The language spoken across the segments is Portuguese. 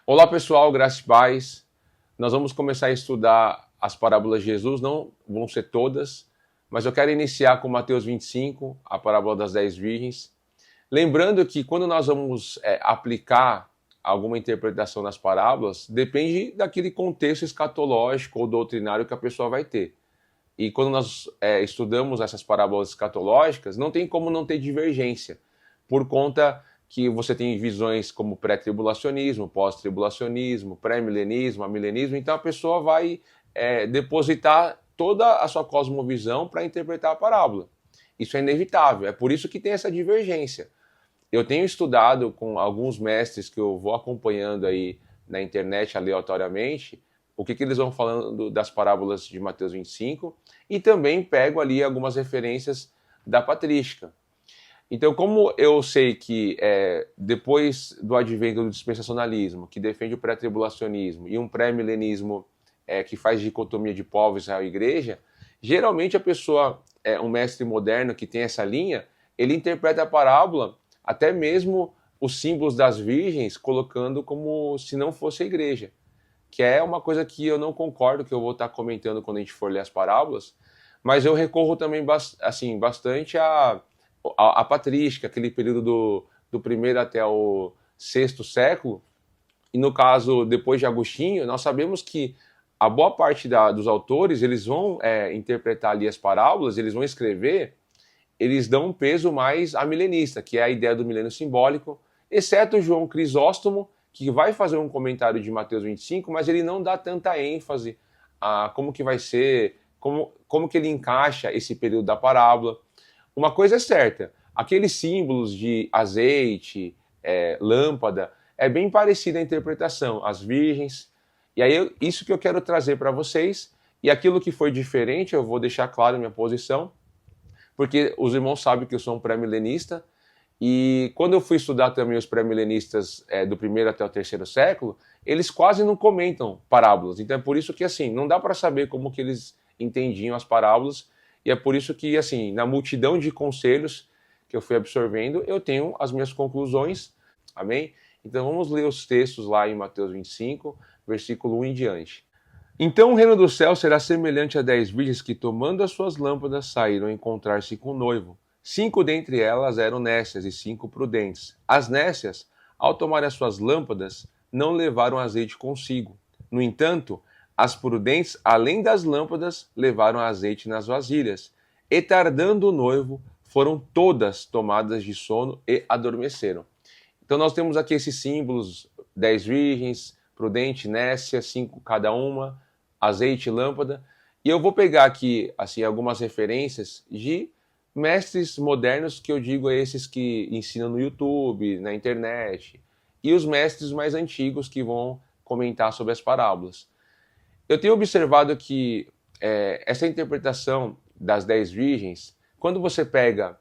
Olá pessoal, graças e paz. Nós vamos começar a estudar as parábolas de Jesus, não vão ser todas, mas eu quero iniciar com Mateus 25, a parábola das 10 virgens. Lembrando que quando nós vamos aplicar alguma interpretação nas parábolas, depende daquele contexto escatológico ou doutrinário que a pessoa vai ter. E quando nós estudamos essas parábolas escatológicas, não tem como não ter divergência, por conta que você tem visões como pré-tribulacionismo, pós-tribulacionismo, pré-milenismo, amilenismo, então a pessoa vai depositar toda a sua cosmovisão para interpretar a parábola. Isso é inevitável, é por isso que tem essa divergência. Eu tenho estudado com alguns mestres que eu vou acompanhando aí na internet aleatoriamente, o que eles vão falando das parábolas de Mateus 25, e também pego ali algumas referências da patrística. Então, como eu sei que depois do advento do dispensacionalismo, que defende o pré-tribulacionismo, e um pré-milenismo que faz dicotomia de povo, Israel e igreja, geralmente a pessoa, um mestre moderno que tem essa linha, ele interpreta a parábola, até mesmo os símbolos das virgens, colocando como se não fosse a igreja. Que é uma coisa que eu não concordo, que eu vou estar comentando quando a gente for ler as parábolas, mas eu recorro também assim, bastante a patrística, aquele período do primeiro até o sexto século, e no caso, depois de Agostinho, nós sabemos que a boa parte dos autores, eles vão interpretar ali as parábolas, eles vão escrever, eles dão um peso mais amilenista, que é a ideia do milênio simbólico, exceto João Crisóstomo, que vai fazer um comentário de Mateus 25, mas ele não dá tanta ênfase a como que vai ser, como que ele encaixa esse período da parábola. Uma coisa é certa, aqueles símbolos de azeite, lâmpada, é bem parecida a interpretação, as virgens. E aí, isso que eu quero trazer para vocês, e aquilo que foi diferente, eu vou deixar claro minha posição, porque os irmãos sabem que eu sou um pré-milenista, e quando eu fui estudar também os pré-milenistas do primeiro até o terceiro século, eles quase não comentam parábolas. Então é por isso que, assim, não dá para saber como que eles entendiam as parábolas, e é por isso que, assim, na multidão de conselhos que eu fui absorvendo, eu tenho as minhas conclusões, amém? Então vamos ler os textos lá em Mateus 25, versículo 1 em diante. Então o reino do céu será semelhante a 10 virgens que, tomando as suas lâmpadas, saíram a encontrar-se com o noivo. 5 dentre elas eram nécias e 5 prudentes. As nécias, ao tomarem as suas lâmpadas, não levaram azeite consigo. No entanto, as prudentes, além das lâmpadas, levaram azeite nas vasilhas. E tardando o noivo, foram todas tomadas de sono e adormeceram. Então nós temos aqui esses símbolos, 10 virgens, prudente, nécia, 5 cada uma, azeite e lâmpada. E eu vou pegar aqui assim algumas referências de mestres modernos, que eu digo esses que ensinam no YouTube, na internet, e os mestres mais antigos que vão comentar sobre as parábolas. Eu tenho observado que essa interpretação das 10 virgens, quando você pega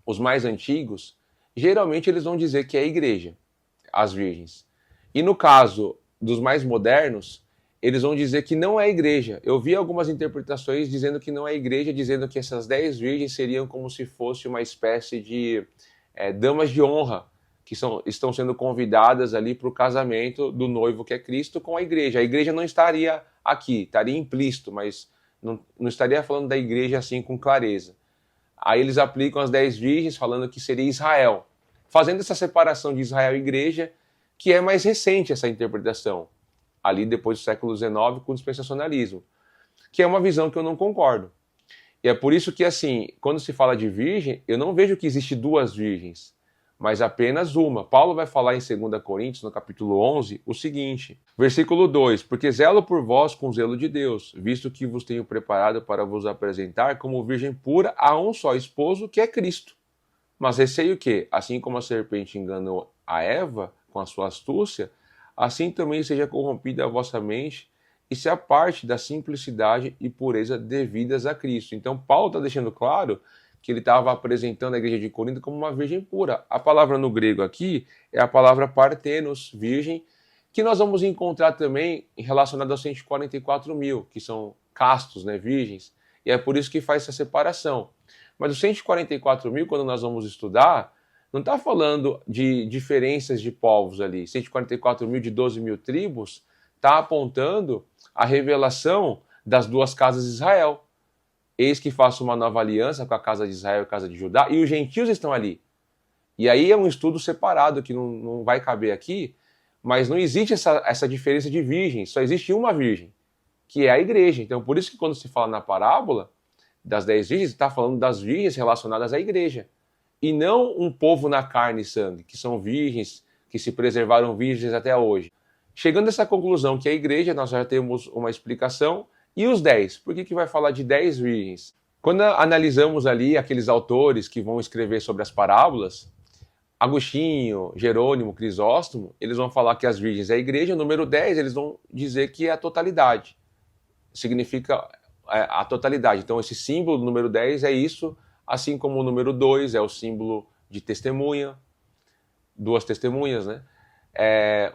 os mais antigos, geralmente eles vão dizer que é a igreja, as virgens. E no caso dos mais modernos, eles vão dizer que não é a igreja. Eu vi algumas interpretações dizendo que não é a igreja, dizendo que essas 10 virgens seriam como se fosse uma espécie de damas de honra, que estão sendo convidadas ali para o casamento do noivo, que é Cristo, com a igreja. A igreja não estaria aqui, estaria implícito, mas não estaria falando da igreja assim com clareza. Aí eles aplicam as 10 virgens, falando que seria Israel, fazendo essa separação de Israel e igreja, que é mais recente essa interpretação, ali depois do século XIX, com o dispensacionalismo, que é uma visão que eu não concordo. E é por isso que, assim, quando se fala de virgem, eu não vejo que existe duas virgens, mas apenas uma. Paulo vai falar em 2 Coríntios, no capítulo 11, o seguinte, versículo 2, porque zelo por vós com zelo de Deus, visto que vos tenho preparado para vos apresentar como virgem pura a um só esposo, que é Cristo. Mas receio que, assim como a serpente enganou a Eva com a sua astúcia, assim também seja corrompida a vossa mente e se aparte da simplicidade e pureza devidas a Cristo. Então Paulo está deixando claro que ele estava apresentando a igreja de Corinto como uma virgem pura. A palavra no grego aqui é a palavra partenos, virgem, que nós vamos encontrar também relacionada aos 144 mil, que são castos, né, virgens, e é por isso que faz essa separação. Mas os 144 mil, quando nós vamos estudar, Não está falando de diferenças de povos ali. 144 mil de 12 mil tribos está apontando a revelação das duas casas de Israel. Eis que faço uma nova aliança com a casa de Israel e a casa de Judá, e os gentios estão ali. E aí é um estudo separado que não vai caber aqui, mas não existe essa diferença de virgens, só existe uma virgem, que é a igreja. Então, por isso que quando se fala na parábola das 10 virgens, está falando das virgens relacionadas à igreja. E não um povo na carne e sangue, que são virgens, que se preservaram virgens até hoje. Chegando a essa conclusão que a igreja, nós já temos uma explicação. E os 10? Por que vai falar de 10 virgens? Quando analisamos ali aqueles autores que vão escrever sobre as parábolas, Agostinho, Jerônimo, Crisóstomo, eles vão falar que as virgens é a igreja. O número 10, eles vão dizer que é a totalidade. Significa a totalidade. Então, esse símbolo do número 10 é isso, assim como o número 2 é o símbolo de testemunha, duas testemunhas, né?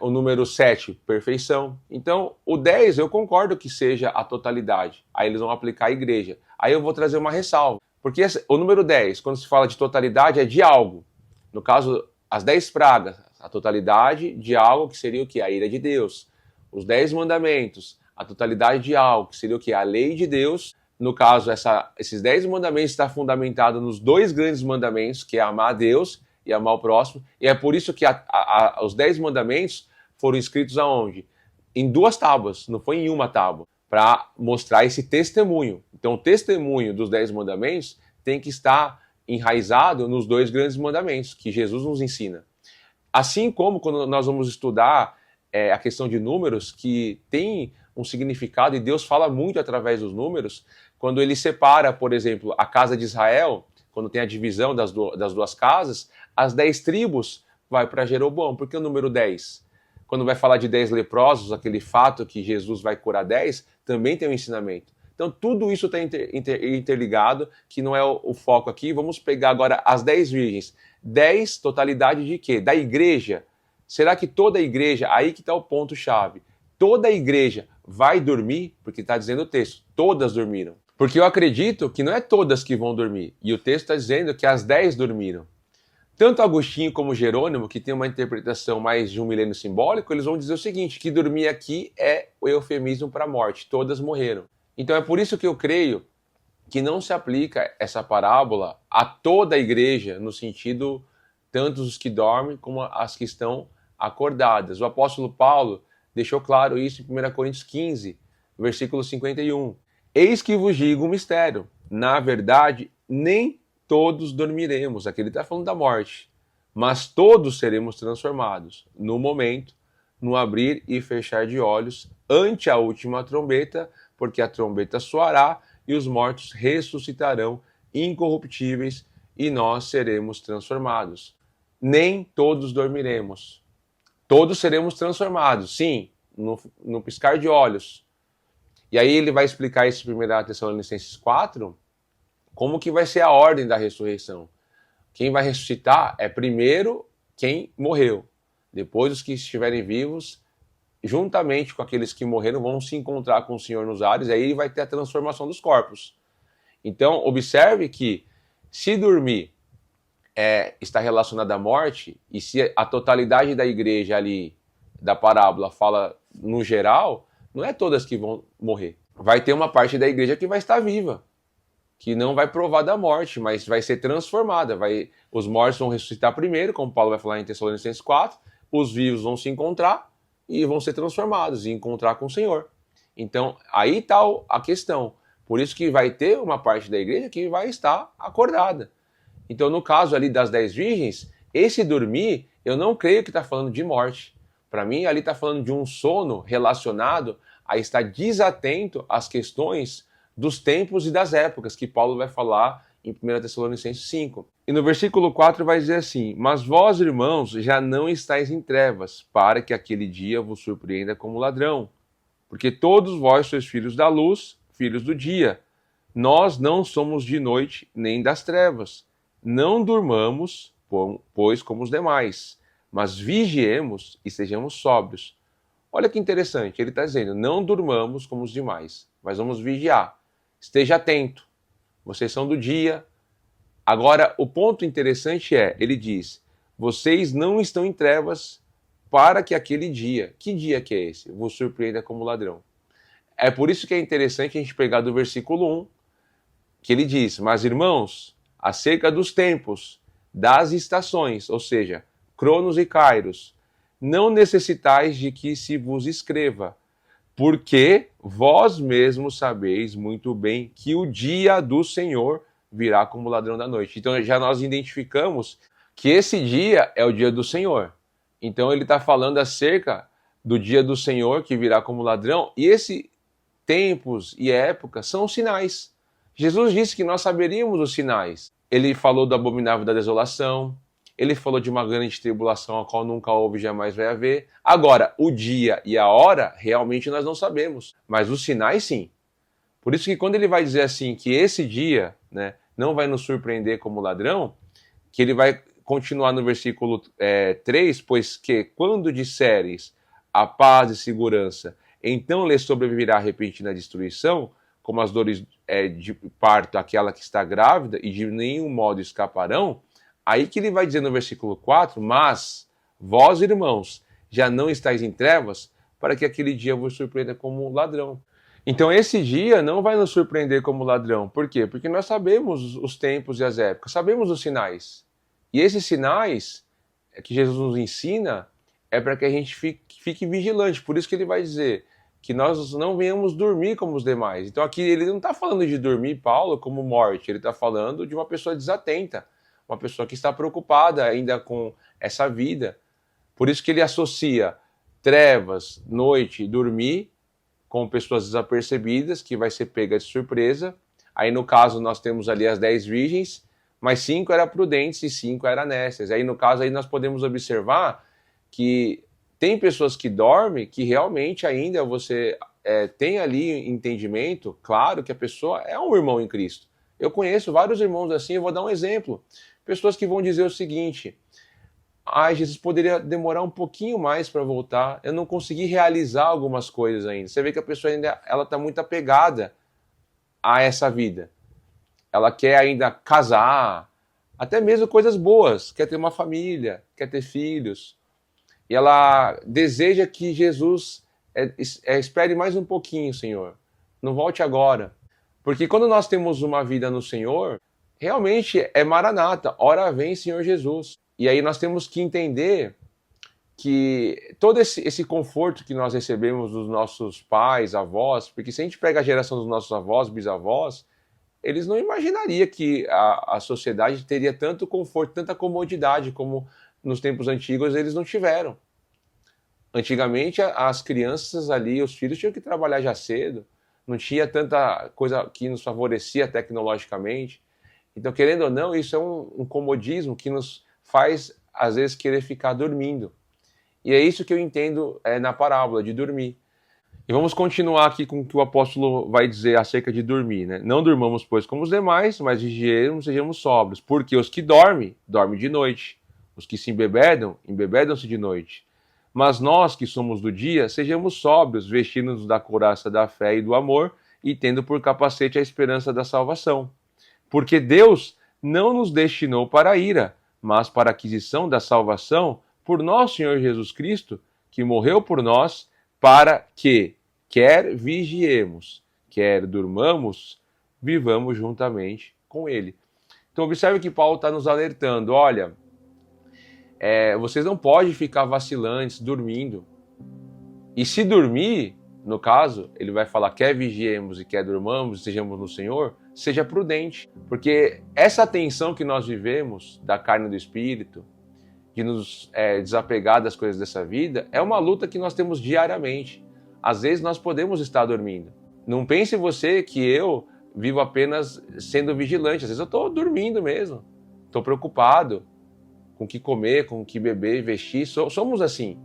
O número 7, perfeição. Então, o 10 eu concordo que seja a totalidade. Aí eles vão aplicar a igreja. Aí eu vou trazer uma ressalva. Porque o número 10, quando se fala de totalidade, é de algo. No caso, as 10 pragas, a totalidade de algo que seria o quê? A ira de Deus. Os 10 mandamentos, a totalidade de algo que seria o quê? A lei de Deus. No caso, esses 10 mandamentos estão fundamentados nos 2 grandes mandamentos, que é amar a Deus e amar o próximo. E é por isso que os 10 mandamentos foram escritos aonde? Em 2 tábuas, não foi em uma tábua, para mostrar esse testemunho. Então, o testemunho dos 10 mandamentos tem que estar enraizado nos 2 grandes mandamentos que Jesus nos ensina. Assim como quando nós vamos estudar a questão de números, que tem um significado e Deus fala muito através dos números, quando ele separa, por exemplo, a casa de Israel, quando tem a divisão das 2 casas, as 10 tribos vai para Jeroboão. Por que o número 10? Quando vai falar de 10 leprosos, aquele fato que Jesus vai curar 10, também tem um ensinamento. Então tudo isso está interligado, que não é o foco aqui. Vamos pegar agora as 10 virgens. 10, totalidade de quê? Da igreja. Será que toda a igreja, aí que está o ponto-chave, toda a igreja vai dormir? Porque está dizendo o texto, todas dormiram. Porque eu acredito que não é todas que vão dormir. E o texto está dizendo que as 10 dormiram. Tanto Agostinho como Jerônimo, que tem uma interpretação mais de um milênio simbólico, eles vão dizer o seguinte, que dormir aqui é o eufemismo para a morte. Todas morreram. Então é por isso que eu creio que não se aplica essa parábola a toda a igreja, no sentido tanto os que dormem como as que estão acordadas. O apóstolo Paulo deixou claro isso em 1 Coríntios 15, versículo 51. Eis que vos digo um mistério. Na verdade, nem todos dormiremos. Aqui ele está falando da morte. Mas todos seremos transformados no momento, no abrir e fechar de olhos, ante a última trombeta, porque a trombeta soará e os mortos ressuscitarão incorruptíveis e nós seremos transformados. Nem todos dormiremos. Todos seremos transformados, sim, no piscar de olhos. E aí ele vai explicar isso em 1 Tessalonicenses 4, como que vai ser a ordem da ressurreição. Quem vai ressuscitar é primeiro quem morreu. Depois os que estiverem vivos, juntamente com aqueles que morreram, vão se encontrar com o Senhor nos ares, e aí vai ter a transformação dos corpos. Então, observe que se dormir está relacionado à morte, e se a totalidade da igreja ali, da parábola, fala no geral, não é todas que vão morrer. Vai ter uma parte da igreja que vai estar viva, que não vai provar da morte, mas vai ser transformada. Os mortos vão ressuscitar primeiro, como Paulo vai falar em Tessalonicenses 4, os vivos vão se encontrar e vão ser transformados e encontrar com o Senhor. Então, aí está a questão. Por isso que vai ter uma parte da igreja que vai estar acordada. Então, no caso ali das 10 virgens, esse dormir, eu não creio que está falando de morte. Para mim, ali está falando de um sono relacionado a estar desatento às questões dos tempos e das épocas, que Paulo vai falar em 1 Tessalonicenses 5. E no versículo 4 vai dizer assim, mas vós, irmãos, já não estáis em trevas, para que aquele dia vos surpreenda como ladrão. Porque todos vós sois filhos da luz, filhos do dia. Nós não somos de noite nem das trevas. Não durmamos, pois, como os demais, mas vigiemos e sejamos sóbrios. Olha que interessante, ele está dizendo, não durmamos como os demais, mas vamos vigiar. Esteja atento, vocês são do dia. Agora, o ponto interessante ele diz, vocês não estão em trevas para que aquele dia, que dia que é esse? Vos surpreenda como ladrão. É por isso que é interessante a gente pegar do versículo 1, que ele diz, mas irmãos, acerca dos tempos, das estações, ou seja, Cronos e Kairos, não necessitais de que se vos escreva, porque vós mesmos sabeis muito bem que o dia do Senhor virá como ladrão da noite. Então já nós identificamos que esse dia é o dia do Senhor. Então ele está falando acerca do dia do Senhor que virá como ladrão, e esses tempos e épocas são os sinais. Jesus disse que nós saberíamos os sinais. Ele falou do abominável da desolação, ele falou de uma grande tribulação a qual nunca houve e jamais vai haver. Agora, o dia e a hora, realmente nós não sabemos, mas os sinais sim. Por isso que quando ele vai dizer assim, que esse dia, né, não vai nos surpreender como ladrão, que ele vai continuar no versículo 3, pois que quando disseres a paz e segurança, então lhe sobreviverá a repentina destruição, como as dores de parto, aquela que está grávida, e de nenhum modo escaparão. Aí que ele vai dizer no versículo 4, mas vós, irmãos, já não estáis em trevas, para que aquele dia vos surpreenda como ladrão. Então esse dia não vai nos surpreender como ladrão. Por quê? Porque nós sabemos os tempos e as épocas, sabemos os sinais. E esses sinais que Jesus nos ensina é para que a gente fique vigilante. Por isso que ele vai dizer que nós não venhamos dormir como os demais. Então aqui ele não está falando de dormir, Paulo, como morte. Ele está falando de uma pessoa desatenta, uma pessoa que está preocupada ainda com essa vida. Por isso que ele associa trevas, noite, dormir com pessoas desapercebidas, que vai ser pega de surpresa. Aí no caso nós temos ali as 10 virgens, mas 5 eram prudentes e 5 eram nécias. Aí no caso aí nós podemos observar que tem pessoas que dormem que realmente ainda você tem ali entendimento, claro que a pessoa é um irmão em Cristo. Eu conheço vários irmãos assim, eu vou dar um exemplo. Pessoas que vão dizer o seguinte, Jesus poderia demorar um pouquinho mais para voltar, eu não consegui realizar algumas coisas ainda. Você vê que a pessoa ainda está muito apegada a essa vida. Ela quer ainda casar, até mesmo coisas boas, quer ter uma família, quer ter filhos. E ela deseja que Jesus espere mais um pouquinho, Senhor. Não volte agora. Porque quando nós temos uma vida no Senhor, realmente é maranata, ora vem Senhor Jesus. E aí nós temos que entender que todo esse conforto que nós recebemos dos nossos pais, avós, porque se a gente pega a geração dos nossos avós, bisavós, eles não imaginariam que a sociedade teria tanto conforto, tanta comodidade como nos tempos antigos eles não tiveram. Antigamente as crianças ali, os filhos tinham que trabalhar já cedo, não tinha tanta coisa que nos favorecia tecnologicamente. Então, querendo ou não, isso é um comodismo que nos faz, às vezes, querer ficar dormindo. E é isso que eu entendo na parábola, de dormir. E vamos continuar aqui com o que o apóstolo vai dizer acerca de dormir, né? Não durmamos, pois, como os demais, mas vigiemos, sejamos sóbrios. Porque os que dormem, dormem de noite. Os que se embebedam, embebedam-se de noite. Mas nós, que somos do dia, sejamos sóbrios, vestindo-nos da couraça da fé e do amor, e tendo por capacete a esperança da salvação. Porque Deus não nos destinou para a ira, mas para a aquisição da salvação por nosso Senhor Jesus Cristo, que morreu por nós, para que, quer vigiemos, quer durmamos, vivamos juntamente com Ele. Então observe que Paulo está nos alertando, olha, vocês não podem ficar vacilantes, dormindo. E se dormir, no caso, ele vai falar, quer vigiemos e quer durmamos, estejamos no Senhor, seja prudente. Porque essa tensão que nós vivemos, da carne e do espírito, de nos desapegar das coisas dessa vida, é uma luta que nós temos diariamente. Às vezes nós podemos estar dormindo. Não pense você que eu vivo apenas sendo vigilante. Às vezes eu estou dormindo mesmo. Estou preocupado com o que comer, com o que beber e vestir. Somos assim.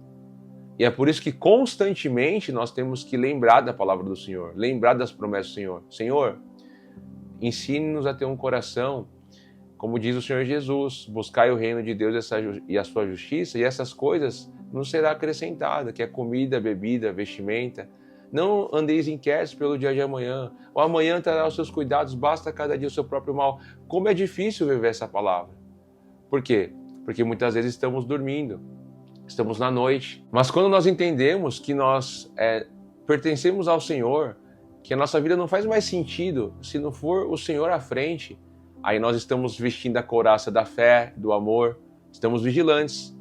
E é por isso que constantemente nós temos que lembrar da palavra do Senhor, lembrar das promessas do Senhor. Senhor, ensine-nos a ter um coração, como diz o Senhor Jesus, buscai o reino de Deus e a sua justiça, e essas coisas nos será acrescentada, que é comida, bebida, vestimenta. Não andeis inquietos pelo dia de amanhã. O amanhã terá os seus cuidados, basta cada dia o seu próprio mal. Como é difícil viver essa palavra. Por quê? porque muitas vezes estamos dormindo, estamos na noite. Mas quando nós entendemos que nós pertencemos ao Senhor, que a nossa vida não faz mais sentido se não for o Senhor à frente, aí nós estamos vestindo a couraça da fé, do amor, estamos vigilantes,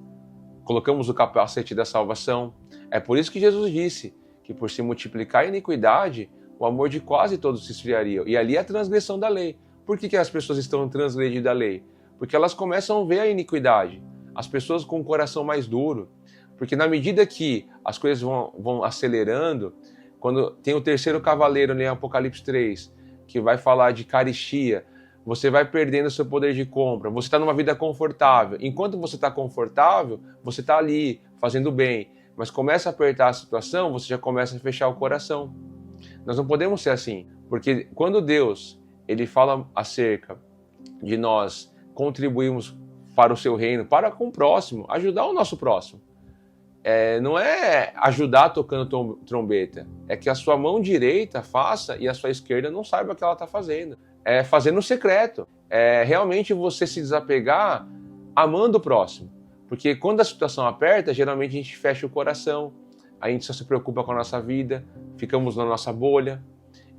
colocamos o capacete da salvação. É por isso que Jesus disse que por se multiplicar a iniquidade, o amor de quase todos se esfriaria. E ali é a transgressão da lei. Por que as pessoas estão transgredindo a lei? Porque elas começam a ver a iniquidade. As pessoas com o coração mais duro. Porque na medida que as coisas vão acelerando, quando tem o terceiro cavaleiro em Apocalipse 3, que vai falar de caristia, você vai perdendo seu poder de compra, você está numa vida confortável. Enquanto você está confortável, você está ali, fazendo bem. Mas começa a apertar a situação, você já começa a fechar o coração. Nós não podemos ser assim, porque quando Deus ele fala acerca de nós contribuirmos para o seu reino, para com o próximo, ajudar o nosso próximo. Não é ajudar tocando trombeta, é que a sua mão direita faça e a sua esquerda não saiba o que ela está fazendo. É fazer no secreto, é realmente você se desapegar amando o próximo. Porque quando a situação aperta, geralmente a gente fecha o coração, a gente só se preocupa com a nossa vida, ficamos na nossa bolha.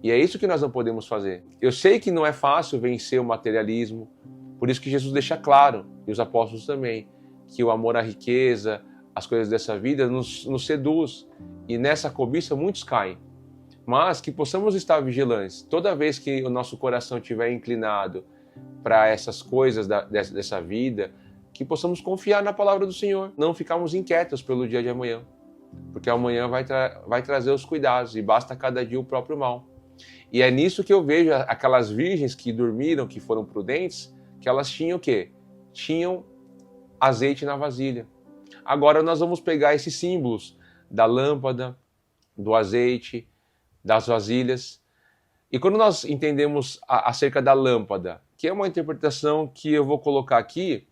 E é isso que nós não podemos fazer. Eu sei que não é fácil vencer o materialismo, por isso que Jesus deixa claro, e os apóstolos também, que o amor à riqueza, as coisas dessa vida nos seduz. E nessa cobiça muitos caem. Mas que possamos estar vigilantes. Toda vez que o nosso coração estiver inclinado para essas coisas dessa vida, que possamos confiar na palavra do Senhor. Não ficarmos inquietos pelo dia de amanhã. Porque amanhã vai trazer os cuidados e basta cada dia o próprio mal. E é nisso que eu vejo aquelas virgens que dormiram, que foram prudentes, que elas tinham o quê? Tinham azeite na vasilha. Agora nós vamos pegar esses símbolos da lâmpada, do azeite, das vasilhas. E quando nós entendemos acerca da lâmpada, que é uma interpretação que eu vou colocar aqui,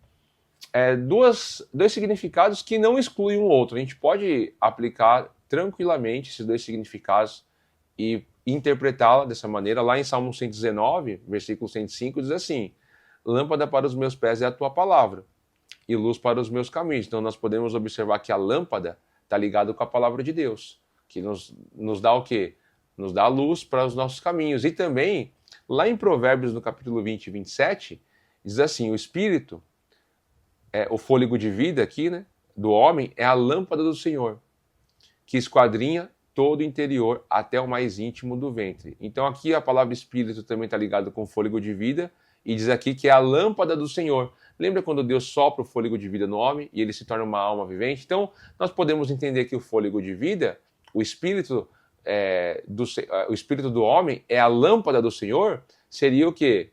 dois significados que não excluem um outro. A gente pode aplicar tranquilamente esses dois significados e interpretá-la dessa maneira. Lá em Salmo 119, versículo 105, diz assim: lâmpada para os meus pés é a tua palavra e luz para os meus caminhos. Então nós podemos observar que a lâmpada está ligada com a palavra de Deus, que nos dá o quê? Nos dá a luz para os nossos caminhos. E também, lá em Provérbios, no capítulo 20 e 27, diz assim: o Espírito, o fôlego de vida aqui, né, do homem, é a lâmpada do Senhor, que esquadrinha todo o interior até o mais íntimo do ventre. Então aqui a palavra Espírito também está ligada com o fôlego de vida, e diz aqui que é a lâmpada do Senhor. Lembra quando Deus sopra o fôlego de vida no homem e ele se torna uma alma vivente? Então nós podemos entender que o fôlego de vida, o Espírito o Espírito do homem é a lâmpada do Senhor, seria o quê?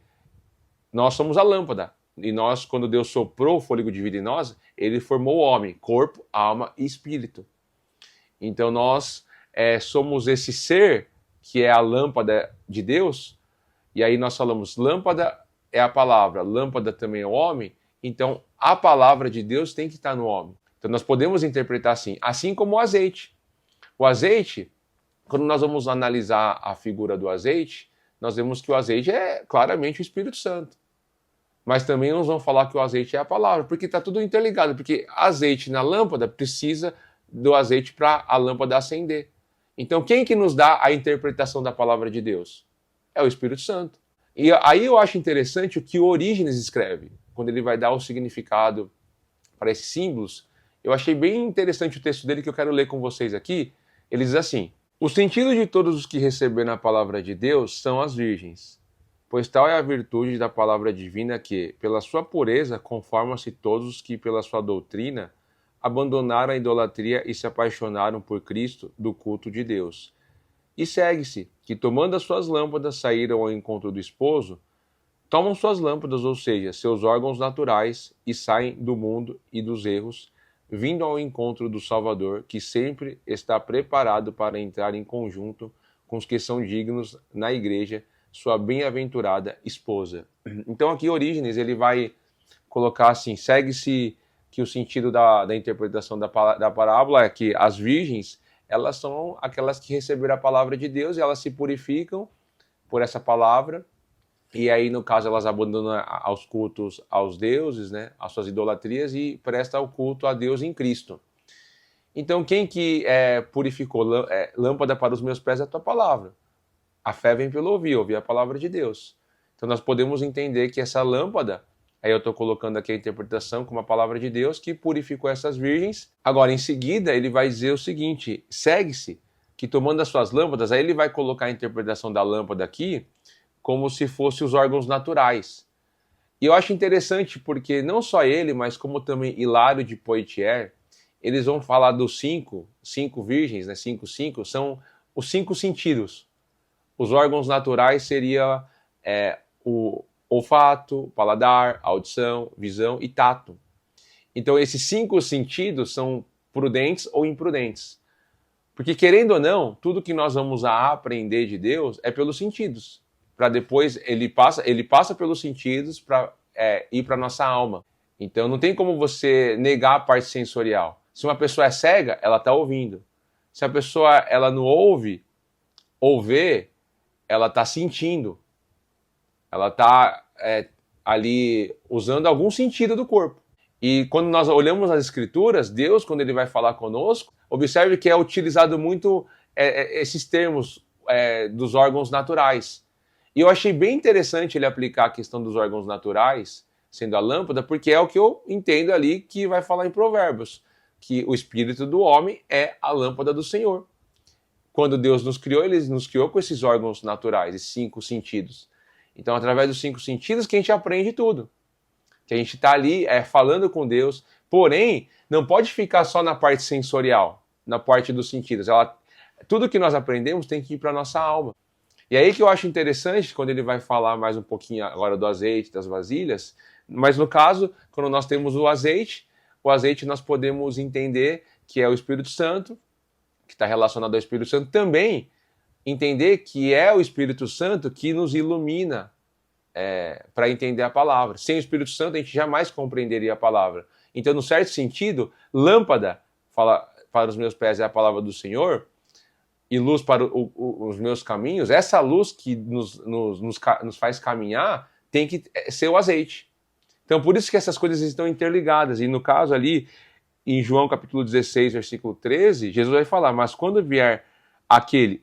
Nós somos a lâmpada. E nós, quando Deus soprou o fôlego de vida em nós, ele formou o homem, corpo, alma e espírito. Então nós somos esse ser que é a lâmpada de Deus, e aí nós falamos, lâmpada é a palavra, lâmpada também é o homem, então a palavra de Deus tem que estar no homem. Então nós podemos interpretar assim como o azeite. O azeite, quando nós vamos analisar a figura do azeite, nós vemos que o azeite é claramente o Espírito Santo. Mas também nós vamos falar que o azeite é a palavra, porque está tudo interligado, porque azeite na lâmpada precisa do azeite para a lâmpada acender. Então quem que nos dá a interpretação da palavra de Deus? É o Espírito Santo. E aí eu acho interessante o que o Orígenes escreve, quando ele vai dar o significado para esses símbolos. Eu achei bem interessante o texto dele que eu quero ler com vocês aqui. Ele diz assim: o sentido de todos os que receberam a palavra de Deus são as virgens, pois tal é a virtude da palavra divina que, pela sua pureza, conformam-se todos os que, pela sua doutrina, abandonaram a idolatria e se apaixonaram por Cristo do culto de Deus. E segue-se que, tomando as suas lâmpadas, saíram ao encontro do esposo, tomam suas lâmpadas, ou seja, seus órgãos naturais, e saem do mundo e dos erros, vindo ao encontro do Salvador, que sempre está preparado para entrar em conjunto com os que são dignos na igreja, sua bem-aventurada esposa. Então aqui Orígenes ele vai colocar assim, segue-se que o sentido da interpretação da parábola é que as virgens, elas são aquelas que receberam a palavra de Deus e elas se purificam por essa palavra E aí, no caso, elas abandonam aos cultos aos deuses, né, às suas idolatrias, e prestam o culto a Deus em Cristo. Então, quem que purificou lâmpada para os meus pés é a tua palavra. A fé vem pelo ouvir a palavra de Deus. Então, nós podemos entender que essa lâmpada, aí eu estou colocando aqui a interpretação como a palavra de Deus, que purificou essas virgens. Agora, em seguida, ele vai dizer o seguinte, segue-se, que tomando as suas lâmpadas, aí ele vai colocar a interpretação da lâmpada aqui, como se fossem os órgãos naturais. E eu acho interessante porque não só ele, mas como também Hilário de Poitiers, eles vão falar dos cinco virgens, né? Cinco, são os 5 sentidos. Os órgãos naturais seria o olfato, paladar, audição, visão e tato. Então esses 5 sentidos são prudentes ou imprudentes. Porque querendo ou não, tudo que nós vamos aprender de Deus é pelos sentidos. Para depois, ele passa pelos sentidos para ir para nossa alma. Então não tem como você negar a parte sensorial. Se uma pessoa é cega, ela está ouvindo. Se a pessoa ela não ouve ou vê, ela está sentindo. Ela está ali usando algum sentido do corpo. E quando nós olhamos as escrituras, Deus, quando ele vai falar conosco, observe que é utilizado muito esses termos dos órgãos naturais. E eu achei bem interessante ele aplicar a questão dos órgãos naturais, sendo a lâmpada, porque é o que eu entendo ali que vai falar em Provérbios, que o espírito do homem é a lâmpada do Senhor. Quando Deus nos criou, ele nos criou com esses órgãos naturais, esses 5 sentidos. Então, através dos 5 sentidos que a gente aprende tudo. Que a gente está ali falando com Deus, porém, não pode ficar só na parte sensorial, na parte dos sentidos. Tudo que nós aprendemos tem que ir para a nossa alma. E aí que eu acho interessante, quando ele vai falar mais um pouquinho agora do azeite, das vasilhas, mas no caso, quando nós temos o azeite nós podemos entender que é o Espírito Santo, que está relacionado ao Espírito Santo, também entender que é o Espírito Santo que nos ilumina para entender a palavra. Sem o Espírito Santo, a gente jamais compreenderia a palavra. Então, no certo sentido, lâmpada, fala, para os meus pés é a palavra do Senhor, e luz para os meus caminhos, essa luz que nos faz caminhar tem que ser o azeite. Então, por isso que essas coisas estão interligadas. E no caso ali, em João capítulo 16, versículo 13, Jesus vai falar, mas quando vier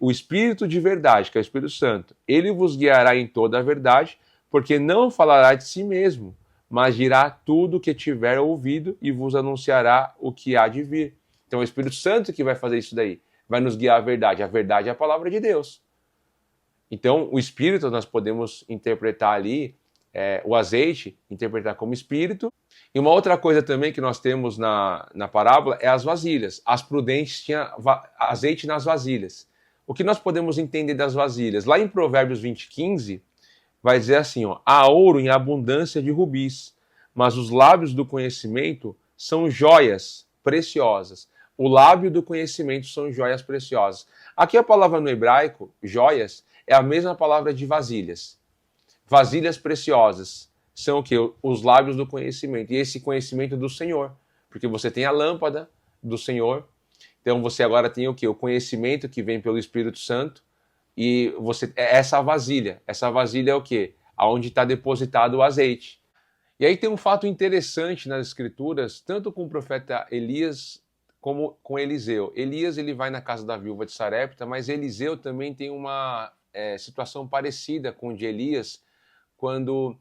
o Espírito de verdade, que é o Espírito Santo, ele vos guiará em toda a verdade, porque não falará de si mesmo, mas dirá tudo o que tiver ouvido e vos anunciará o que há de vir. Então é o Espírito Santo que vai fazer isso daí, vai nos guiar à verdade. A verdade é a palavra de Deus. Então o Espírito nós podemos interpretar ali, o azeite, interpretar como Espírito. E uma outra coisa também que nós temos na parábola é as vasilhas. As prudentes tinham azeite nas vasilhas. O que nós podemos entender das vasilhas? Lá em Provérbios 20:15, vai dizer assim, ó, há ouro em abundância de rubis, mas os lábios do conhecimento são joias preciosas. O lábio do conhecimento são joias preciosas. Aqui a palavra no hebraico, joias, é a mesma palavra de vasilhas. Vasilhas preciosas são o quê? Os lábios do conhecimento. E esse conhecimento do Senhor. Porque você tem a lâmpada do Senhor. Então você agora tem o quê? O conhecimento que vem pelo Espírito Santo. E você essa vasilha. Essa vasilha é o quê? Aonde está depositado o azeite. E aí tem um fato interessante nas Escrituras, tanto com o profeta Elias como com Eliseu. Elias ele vai na casa da viúva de Sarepta, mas Eliseu também tem uma situação parecida com o de Elias, quando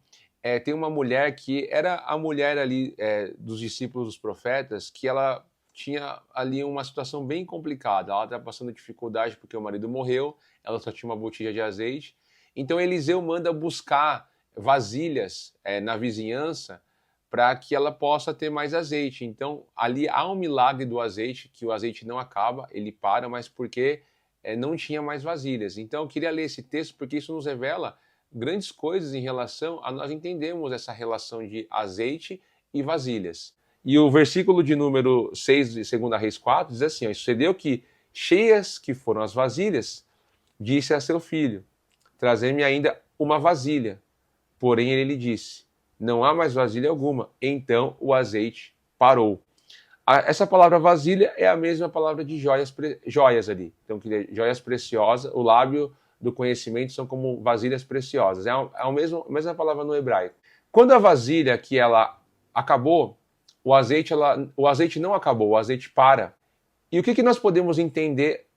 tem uma mulher que era a mulher ali dos discípulos dos profetas, que ela tinha ali uma situação bem complicada. Ela estava passando dificuldade porque o marido morreu, ela só tinha uma botija de azeite. Então Eliseu manda buscar vasilhas na vizinhança para que ela possa ter mais azeite. Então ali há um milagre do azeite, que o azeite não acaba, ele para, mas porque não tinha mais vasilhas. Então eu queria ler esse texto porque isso nos revela grandes coisas em relação a nós entendemos essa relação de azeite e vasilhas. E o versículo de número 6 de 2 Reis 4 diz assim, ó, sucedeu que, cheias que foram as vasilhas, disse a seu filho, trazei-me ainda uma vasilha. Porém ele lhe disse, não há mais vasilha alguma. Então o azeite parou. Essa palavra vasilha é a mesma palavra de joias ali. Então, joias preciosas, o lábio do conhecimento são como vasilhas preciosas. É a mesma palavra no hebraico. Quando a vasilha que ela acabou, o azeite não acabou, o azeite para. E o que nós podemos entender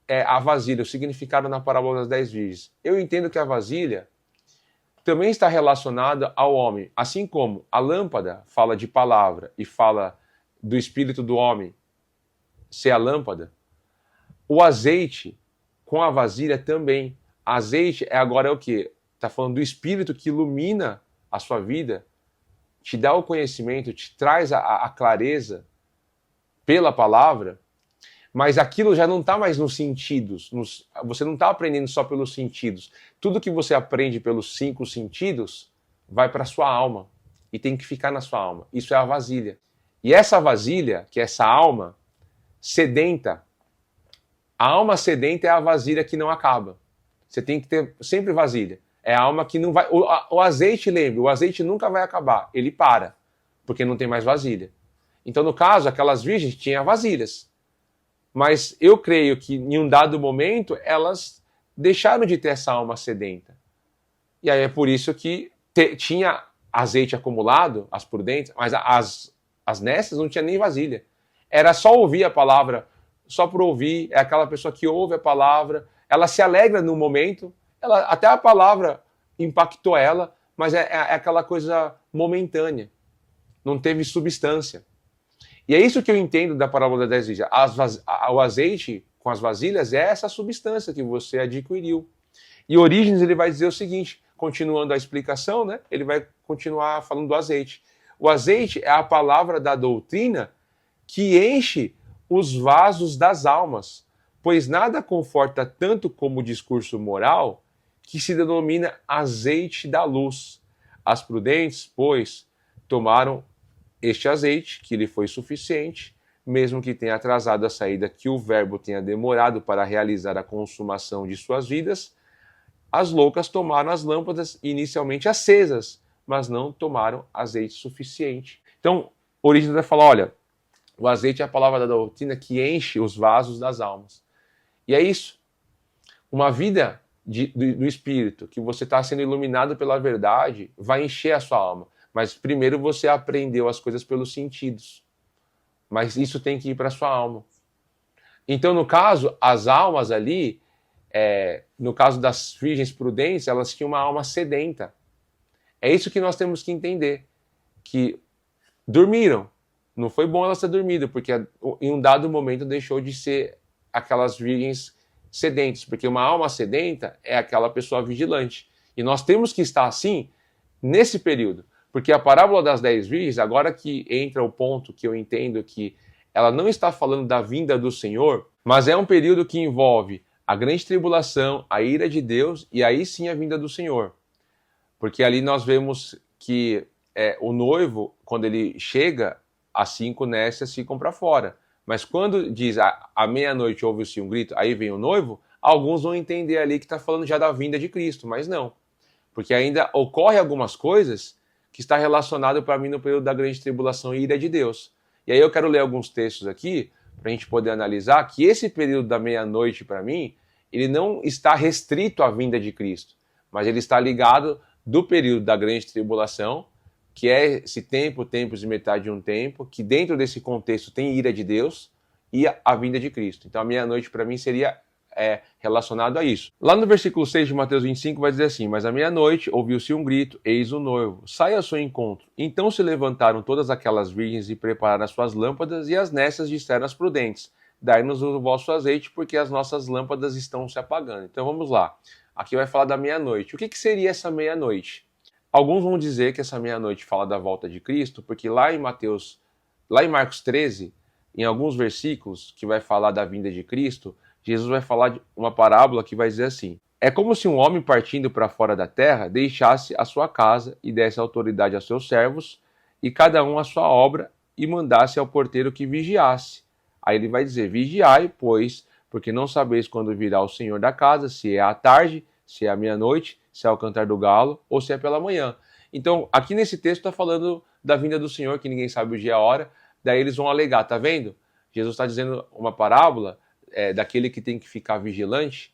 a vasilha, o significado na parábola das 10 virgens? Eu entendo que a vasilha também está relacionada ao homem, assim como a lâmpada fala de palavra e fala do espírito do homem ser a lâmpada. O azeite com a vasilha também. Azeite agora é o quê? Está falando do espírito que ilumina a sua vida, te dá o conhecimento, te traz a clareza pela palavra, mas aquilo já não está mais nos sentidos. Você não está aprendendo só pelos sentidos. Tudo que você aprende pelos 5 sentidos vai para a sua alma e tem que ficar na sua alma. Isso é a vasilha. E essa vasilha, que é essa alma sedenta, a alma sedenta é a vasilha que não acaba. Você tem que ter sempre vasilha. É a alma que não vai... O azeite, lembre, o azeite nunca vai acabar. Ele para, porque não tem mais vasilha. Então, no caso, aquelas virgens tinham vasilhas. Mas eu creio que, em um dado momento, elas deixaram de ter essa alma sedenta. E aí é por isso que tinha azeite acumulado, as prudentes, mas as nécias não tinha nem vasilha. Era só ouvir a palavra, só por ouvir. É aquela pessoa que ouve a palavra, ela se alegra no momento, até a palavra impactou ela, mas é aquela coisa momentânea. Não teve substância. E é isso que eu entendo da parábola das 10 virgens. O azeite com as vasilhas é essa substância que você adquiriu. E Orígenes ele vai dizer o seguinte, continuando a explicação, né? Ele vai continuar falando do azeite. O azeite é a palavra da doutrina que enche os vasos das almas, pois nada conforta tanto como o discurso moral, que se denomina azeite da luz. As prudentes, pois, tomaram este azeite, que lhe foi suficiente, mesmo que tenha atrasado a saída, que o verbo tenha demorado para realizar a consumação de suas vidas. As loucas tomaram as lâmpadas inicialmente acesas, mas não tomaram azeite suficiente. Então, Orígenes vai falar, olha, o azeite é a palavra da doutrina que enche os vasos das almas. E é isso. Uma vida do Espírito, que você está sendo iluminado pela verdade, vai encher a sua alma. Mas primeiro você aprendeu as coisas pelos sentidos. Mas isso tem que ir para a sua alma. Então, no caso, as almas ali, no caso das virgens prudentes, elas tinham uma alma sedenta. É isso que nós temos que entender. Que dormiram. Não foi bom elas terem dormido, porque em um dado momento deixou de ser aquelas virgens sedentes. Porque uma alma sedenta é aquela pessoa vigilante. E nós temos que estar assim nesse período. Porque a parábola das 10 virgens, agora que entra o ponto que eu entendo que ela não está falando da vinda do Senhor, mas é um período que envolve a grande tribulação, a ira de Deus e aí sim a vinda do Senhor. Porque ali nós vemos que o noivo, quando ele chega, as 5 nécias ficam para fora. Mas quando diz à meia-noite ouve-se um grito, aí vem o noivo, alguns vão entender ali que está falando já da vinda de Cristo, mas não. Porque ainda ocorre algumas coisas que está relacionado para mim no período da grande tribulação e ira de Deus. E aí eu quero ler alguns textos aqui, para a gente poder analisar que esse período da meia-noite, para mim, ele não está restrito à vinda de Cristo, mas ele está ligado do período da grande tribulação, que é esse tempo, tempos e metade de um tempo, que dentro desse contexto tem ira de Deus e a vinda de Cristo. Então a meia-noite, para mim, seria relacionado a isso. Lá no versículo 6 de Mateus 25 vai dizer assim, mas à meia-noite ouviu-se um grito, eis o noivo, sai ao seu encontro. Então se levantaram todas aquelas virgens e prepararam as suas lâmpadas, e as nécias disseram às prudentes, dai-nos o vosso azeite, porque as nossas lâmpadas estão se apagando. Então vamos lá, aqui vai falar da meia-noite. O que seria essa meia-noite? Alguns vão dizer que essa meia-noite fala da volta de Cristo, porque lá em Marcos 13, em alguns versículos que vai falar da vinda de Cristo, Jesus vai falar de uma parábola que vai dizer assim, é como se um homem partindo para fora da terra deixasse a sua casa e desse autoridade aos seus servos e cada um a sua obra e mandasse ao porteiro que vigiasse. Aí ele vai dizer, vigiai, pois, porque não sabeis quando virá o Senhor da casa, se é à tarde, se é à meia-noite, se é ao cantar do galo ou se é pela manhã. Então, aqui nesse texto está falando da vinda do Senhor, que ninguém sabe o dia e a hora, daí eles vão alegar, tá vendo? Jesus está dizendo uma parábola daquele que tem que ficar vigilante,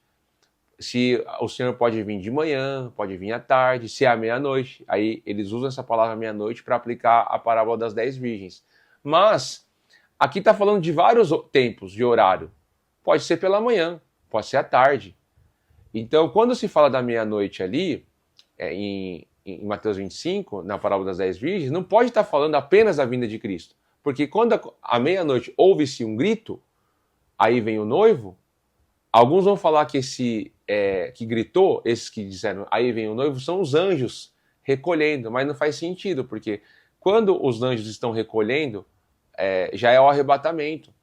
se o Senhor pode vir de manhã, pode vir à tarde, se é à meia-noite. Aí eles usam essa palavra meia-noite para aplicar a parábola das 10 virgens. Mas aqui está falando de vários tempos de horário. Pode ser pela manhã, pode ser à tarde. Então, quando se fala da meia-noite ali, em Mateus 25, na parábola das 10 virgens, não pode estar falando apenas da vinda de Cristo. Porque quando à meia-noite ouve-se um grito, aí vem o noivo, alguns vão falar que que gritou, esses que disseram aí vem o noivo, são os anjos recolhendo, mas não faz sentido, porque quando os anjos estão recolhendo, já é o arrebatamento.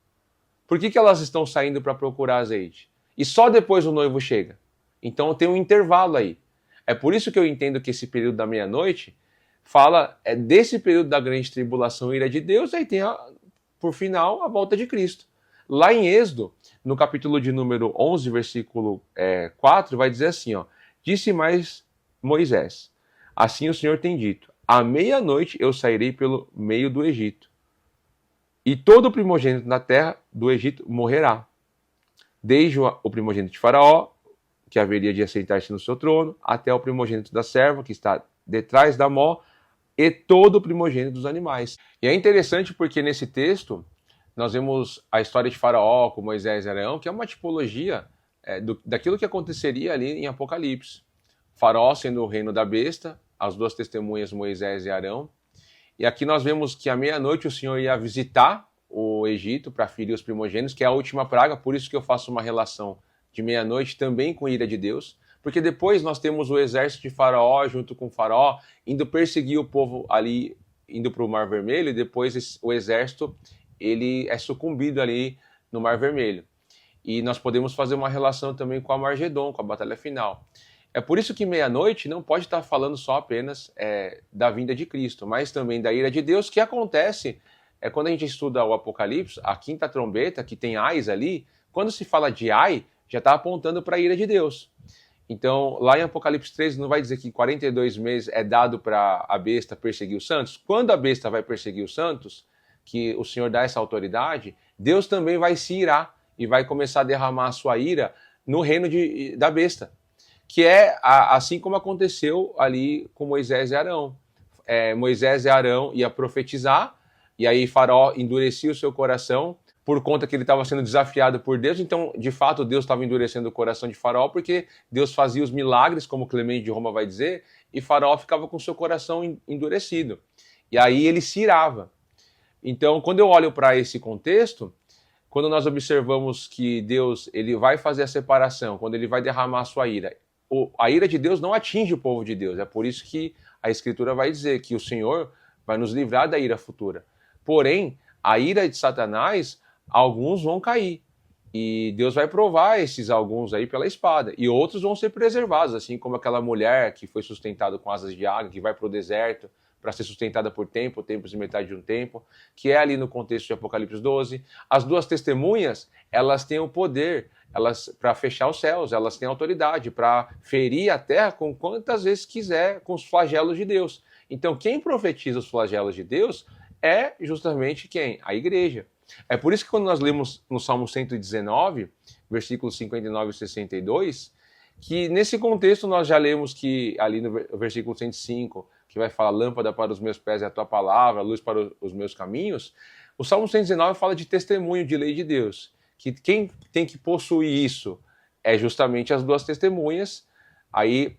Por que elas estão saindo para procurar azeite? E só depois o noivo chega. Então tem um intervalo aí. É por isso que eu entendo que esse período da meia-noite fala desse período da grande tribulação e ira de Deus, aí tem, por final, a volta de Cristo. Lá em Êxodo, no capítulo de número 11, versículo 4, vai dizer assim, ó, disse mais Moisés, assim o Senhor tem dito, à meia-noite eu sairei pelo meio do Egito, e todo o primogênito na terra do Egito morrerá, desde o primogênito de Faraó, que haveria de assentar-se no seu trono, até o primogênito da serva, que está detrás da mó, e todo o primogênito dos animais. E é interessante porque nesse texto nós vemos a história de Faraó com Moisés e Arão, que é uma tipologia daquilo que aconteceria ali em Apocalipse. Faraó sendo o reino da besta, as duas testemunhas Moisés e Arão. E aqui nós vemos que à meia-noite o Senhor ia visitar o Egito para ferir os primogênitos, que é a última praga, por isso que eu faço uma relação de meia-noite também com a ira de Deus, porque depois nós temos o exército de Faraó junto com Faraó indo perseguir o povo ali, indo para o Mar Vermelho, e depois o exército ele é sucumbido ali no Mar Vermelho. E nós podemos fazer uma relação também com a Margedon, com a batalha final. É por isso que meia-noite não pode estar falando só apenas da vinda de Cristo, mas também da ira de Deus, que acontece quando a gente estuda o Apocalipse, a quinta trombeta, que tem ais ali, quando se fala de ai, já está apontando para a ira de Deus. Então, lá em Apocalipse 13, não vai dizer que 42 meses é dado para a besta perseguir os santos? Quando a besta vai perseguir os santos, que o Senhor dá essa autoridade, Deus também vai se irar e vai começar a derramar a sua ira no reino da besta, que é assim como aconteceu ali com Moisés e Arão. Moisés e Arão ia profetizar, e aí Faraó endurecia o seu coração, por conta que ele estava sendo desafiado por Deus, então, de fato, Deus estava endurecendo o coração de Faraó, porque Deus fazia os milagres, como Clemente de Roma vai dizer, e Faraó ficava com seu coração endurecido. E aí ele se irava. Então, quando eu olho para esse contexto, quando nós observamos que Deus ele vai fazer a separação, quando ele vai derramar a sua ira, a ira de Deus não atinge o povo de Deus. É por isso que a Escritura vai dizer que o Senhor vai nos livrar da ira futura. Porém, a ira de Satanás, alguns vão cair. E Deus vai provar esses alguns aí pela espada. E outros vão ser preservados, assim como aquela mulher que foi sustentada com asas de águia, que vai para o deserto para ser sustentada por tempos e metade de um tempo, que é ali no contexto de Apocalipse 12. As duas testemunhas, elas têm o poder para fechar os céus, elas têm autoridade para ferir a terra com quantas vezes quiser com os flagelos de Deus. Então, quem profetiza os flagelos de Deus é justamente quem? A igreja. É por isso que quando nós lemos no Salmo 119, versículos 59 e 62, que nesse contexto nós já lemos que ali no versículo 105, que vai falar lâmpada para os meus pés é a tua palavra, luz para os meus caminhos, o Salmo 119 fala de testemunho de lei de Deus, que quem tem que possuir isso é justamente as duas testemunhas. Aí,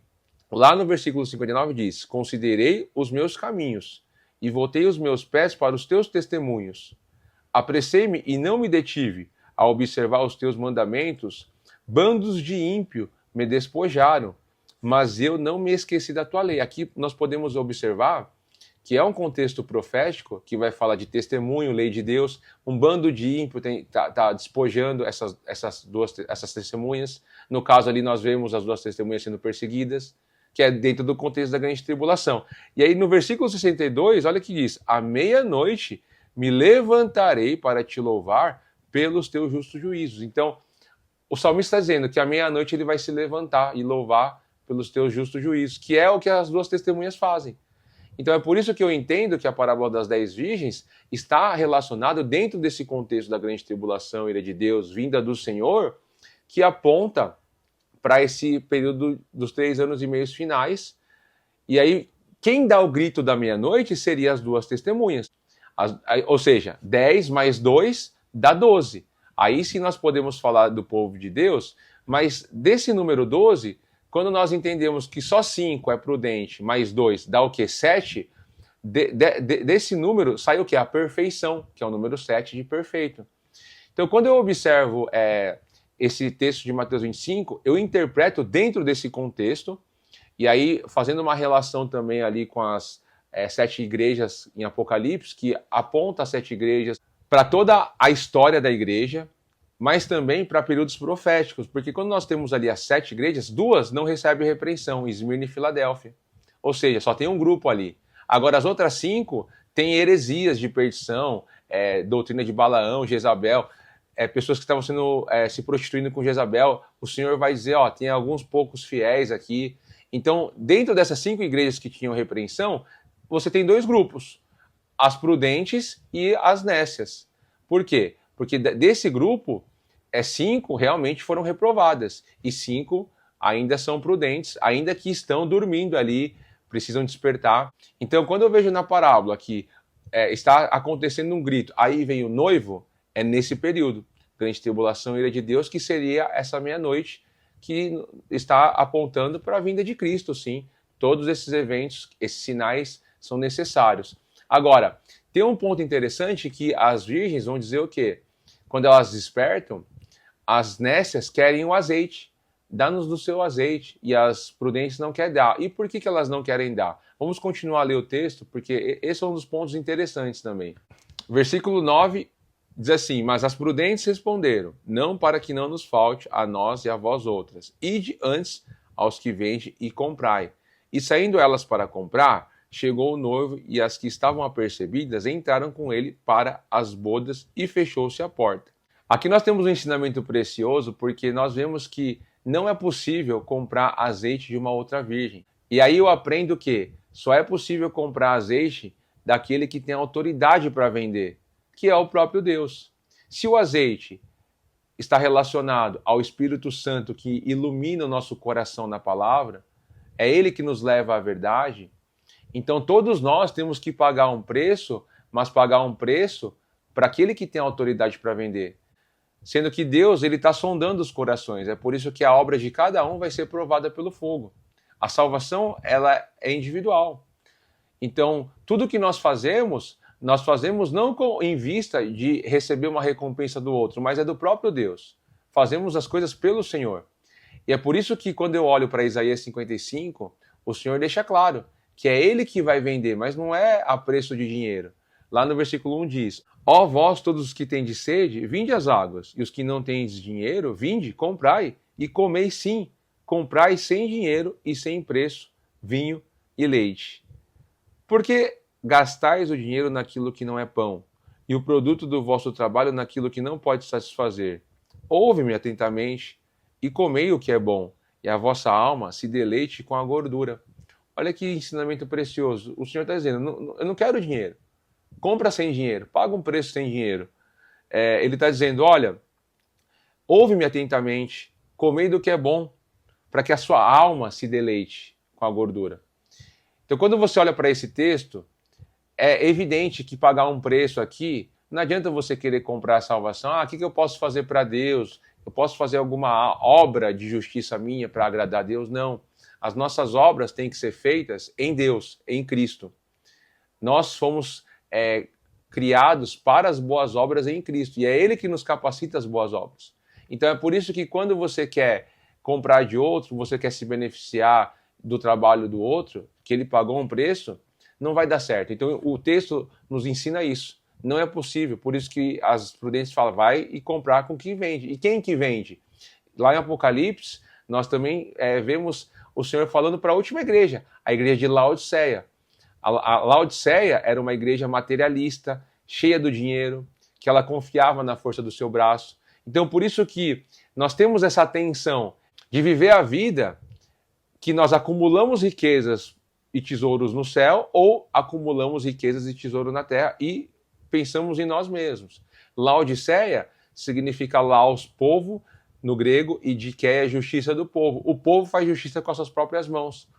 lá no versículo 59 diz, considerei os meus caminhos e voltei os meus pés para os teus testemunhos. Apressei-me e não me detive a observar os teus mandamentos, bandos de ímpio me despojaram, mas eu não me esqueci da tua lei. Aqui nós podemos observar que é um contexto profético que vai falar de testemunho, lei de Deus. Um bando de ímpio está despojando essas testemunhas. No caso ali nós vemos as duas testemunhas sendo perseguidas, que é dentro do contexto da grande tribulação. E aí no versículo 62, olha que diz, à meia-noite me levantarei para te louvar pelos teus justos juízos. Então, o salmista está dizendo que à meia-noite ele vai se levantar e louvar pelos teus justos juízos, que é o que as duas testemunhas fazem. Então é por isso que eu entendo que a parábola das 10 virgens está relacionada dentro desse contexto da grande tribulação, ira de Deus, vinda do Senhor, que aponta para esse período dos 3 anos e meio finais. E aí, quem dá o grito da meia-noite seria as duas testemunhas. Ou seja, 10 mais 2 dá 12. Aí sim nós podemos falar do povo de Deus, mas desse número 12, quando nós entendemos que só 5 é prudente, mais 2 dá o quê? 7, desse número sai o quê? A perfeição, que é o número 7 de perfeito. Então, quando eu observo esse texto de Mateus 25, eu interpreto dentro desse contexto, e aí fazendo uma relação também ali com as 7 igrejas em Apocalipse, que aponta as 7 igrejas para toda a história da igreja, mas também para períodos proféticos, porque quando nós temos ali as 7 igrejas, 2 não recebem repreensão, Esmirna e Filadélfia. Ou seja, só tem um grupo ali. Agora, as outras 5 têm heresias de perdição, doutrina de Balaão, Jezabel, pessoas que estavam se prostituindo com Jezabel. O Senhor vai dizer, tem alguns poucos fiéis aqui. Então, dentro dessas 5 igrejas que tinham repreensão, você tem 2 grupos, as prudentes e as nécias. Por quê? Porque desse grupo, 5 realmente foram reprovadas, e 5 ainda são prudentes, ainda que estão dormindo ali, precisam despertar. Então, quando eu vejo na parábola que está acontecendo um grito, aí vem o noivo, é nesse período, grande tribulação e ira de Deus, que seria essa meia-noite, que está apontando para a vinda de Cristo, sim. Todos esses eventos, esses sinais são necessários. Agora, tem um ponto interessante que as virgens vão dizer o quê? Quando elas despertam, as nécias querem o azeite. Dá-nos do seu azeite. E as prudentes não querem dar. E por que elas não querem dar? Vamos continuar a ler o texto, porque esse é um dos pontos interessantes também. Versículo 9 diz assim: mas as prudentes responderam, não para que não nos falte a nós e a vós outras. Ide antes aos que vendem e comprai. E saindo elas para comprar, chegou o noivo, e as que estavam apercebidas entraram com ele para as bodas, e fechou-se a porta. Aqui nós temos um ensinamento precioso, porque nós vemos que não é possível comprar azeite de uma outra virgem. E aí eu aprendo que só é possível comprar azeite daquele que tem autoridade para vender, que é o próprio Deus. Se o azeite está relacionado ao Espírito Santo que ilumina o nosso coração na palavra, é ele que nos leva à verdade. Então todos nós temos que pagar um preço, mas pagar um preço para aquele que tem autoridade para vender. Sendo que Deus está sondando os corações. É por isso que a obra de cada um vai ser provada pelo fogo. A salvação ela é individual. Então tudo que nós fazemos não em vista de receber uma recompensa do outro, mas é do próprio Deus. Fazemos as coisas pelo Senhor. E é por isso que quando eu olho para Isaías 55, o Senhor deixa claro que é ele que vai vender, mas não é a preço de dinheiro. Lá no versículo 1 diz: ó vós todos os que tendes sede, vinde às águas, e os que não tendes dinheiro, vinde, comprai, e comei sim, comprai sem dinheiro e sem preço, vinho e leite. Porque gastais o dinheiro naquilo que não é pão, e o produto do vosso trabalho naquilo que não pode satisfazer. Ouve-me atentamente, e comei o que é bom, e a vossa alma se deleite com a gordura. Olha que ensinamento precioso. O Senhor está dizendo, eu não quero dinheiro. Compra sem dinheiro, paga um preço sem dinheiro. Ele está dizendo, olha, ouve-me atentamente, comei do que é bom, para que a sua alma se deleite com a gordura. Então, quando você olha para esse texto, é evidente que pagar um preço aqui, não adianta você querer comprar a salvação. O que eu posso fazer para Deus? Eu posso fazer alguma obra de justiça minha para agradar a Deus? Não. As nossas obras têm que ser feitas em Deus, em Cristo. Nós fomos criados para as boas obras em Cristo, e é Ele que nos capacita as boas obras. Então é por isso que quando você quer comprar de outro, você quer se beneficiar do trabalho do outro, que ele pagou um preço, não vai dar certo. Então o texto nos ensina isso. Não é possível, por isso que as prudentes falam, vai e comprar com quem vende. E quem que vende? Lá em Apocalipse, nós também vemos o Senhor falando para a última igreja, a igreja de Laodiceia. A Laodiceia era uma igreja materialista, cheia do dinheiro, que ela confiava na força do seu braço. Então, por isso que nós temos essa tensão de viver a vida que nós acumulamos riquezas e tesouros no céu, ou acumulamos riquezas e tesouro na terra e pensamos em nós mesmos. Laodiceia significa Laos, povo, no grego, e diké é justiça do povo. O povo faz justiça com as suas próprias mãos.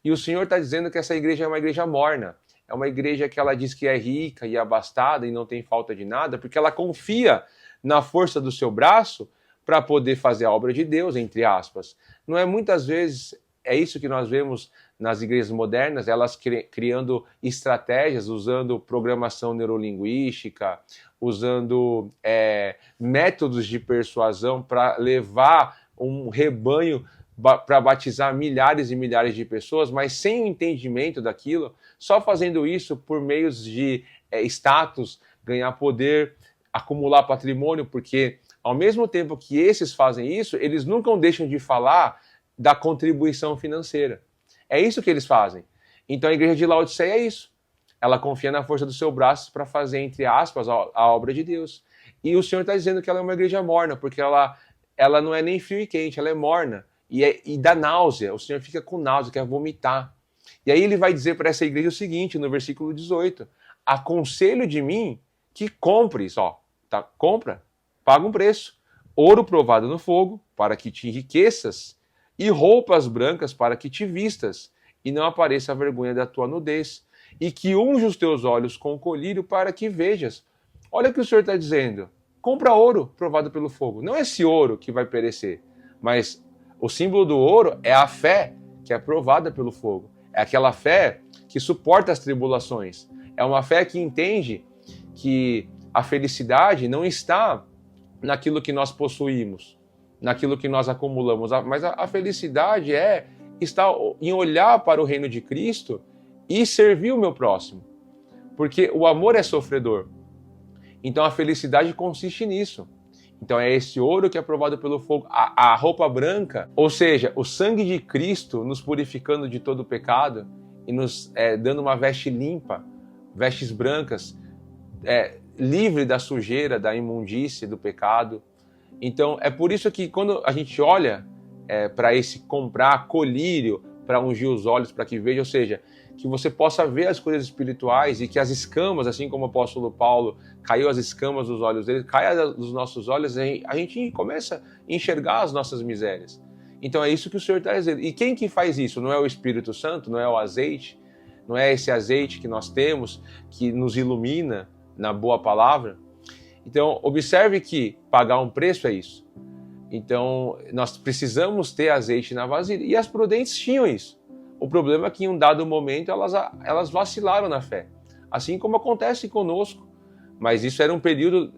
E o Senhor está dizendo que essa igreja é uma igreja morna. É uma igreja que ela diz que é rica e abastada e não tem falta de nada, porque ela confia na força do seu braço para poder fazer a obra de Deus, entre aspas. Não é muitas vezes, é isso que nós vemos nas igrejas modernas, elas criando estratégias, usando programação neurolinguística, usando métodos de persuasão para levar um rebanho para batizar milhares e milhares de pessoas, mas sem o entendimento daquilo, só fazendo isso por meios de status, ganhar poder, acumular patrimônio, porque ao mesmo tempo que esses fazem isso, eles nunca deixam de falar da contribuição financeira. É isso que eles fazem. Então a igreja de Laodiceia é isso. Ela confia na força do seu braço para fazer, entre aspas, a obra de Deus. E o Senhor está dizendo que ela é uma igreja morna, porque ela não é nem frio e quente, ela é morna. E dá náusea, o Senhor fica com náusea, quer vomitar. E aí ele vai dizer para essa igreja o seguinte, no versículo 18: aconselho de mim que compres, compra, paga um preço, ouro provado no fogo, para que te enriqueças, e roupas brancas para que te vistas, e não apareça a vergonha da tua nudez, e que unja os teus olhos com colírio para que vejas. Olha o que o Senhor está dizendo. Compra ouro provado pelo fogo. Não é esse ouro que vai perecer, mas o símbolo do ouro é a fé que é provada pelo fogo. É aquela fé que suporta as tribulações. É uma fé que entende que a felicidade não está naquilo que nós possuímos, naquilo que nós acumulamos, mas a felicidade está em olhar para o reino de Cristo e servir o meu próximo. Porque o amor é sofredor. Então a felicidade consiste nisso. Então é esse ouro que é provado pelo fogo, a roupa branca, ou seja, o sangue de Cristo nos purificando de todo o pecado e nos dando uma veste limpa, vestes brancas, livre da sujeira, da imundície, do pecado. Então é por isso que quando a gente olha para esse comprar colírio, para ungir os olhos, para que veja, ou seja, que você possa ver as coisas espirituais e que as escamas, assim como o apóstolo Paulo caiu as escamas dos olhos dele, caia dos nossos olhos, a gente começa a enxergar as nossas misérias. Então é isso que o Senhor está dizendo. E quem que faz isso? Não é o Espírito Santo? Não é o azeite? Não é esse azeite que nós temos, que nos ilumina na boa palavra? Então observe que pagar um preço é isso. Então nós precisamos ter azeite na vasilha. E as prudentes tinham isso. O problema é que em um dado momento elas vacilaram na fé, assim como acontece conosco. Mas isso era um período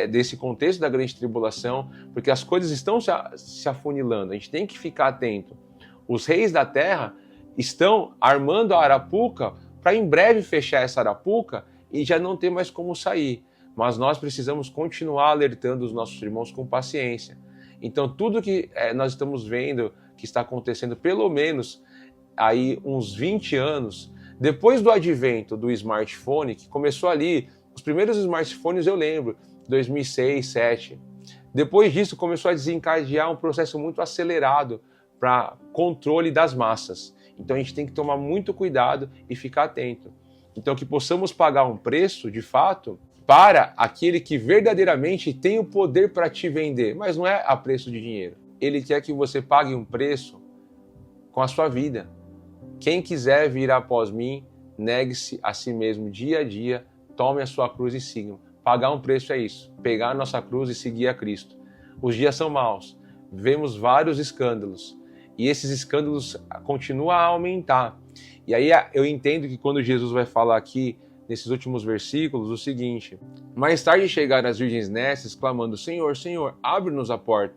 desse contexto da grande tribulação, porque as coisas estão se afunilando, a gente tem que ficar atento. Os reis da terra estão armando a arapuca para em breve fechar essa arapuca e já não ter mais como sair. Mas nós precisamos continuar alertando os nossos irmãos com paciência. Então tudo que nós estamos vendo que está acontecendo, pelo menos aí uns 20 anos, depois do advento do smartphone, que começou ali, os primeiros smartphones eu lembro, 2006, 2007. Depois disso começou a desencadear um processo muito acelerado para controle das massas. Então a gente tem que tomar muito cuidado e ficar atento. Então que possamos pagar um preço, de fato, para aquele que verdadeiramente tem o poder para te vender, mas não é a preço de dinheiro. Ele quer que você pague um preço com a sua vida. Quem quiser vir após mim, negue-se a si mesmo dia a dia, tome a sua cruz e siga. Pagar um preço é isso, pegar a nossa cruz e seguir a Cristo. Os dias são maus, vemos vários escândalos, e esses escândalos continuam a aumentar. E aí eu entendo que quando Jesus vai falar aqui, nesses últimos versículos, o seguinte: mais tarde chegaram as virgens nécias, clamando, Senhor, Senhor, abre-nos a porta.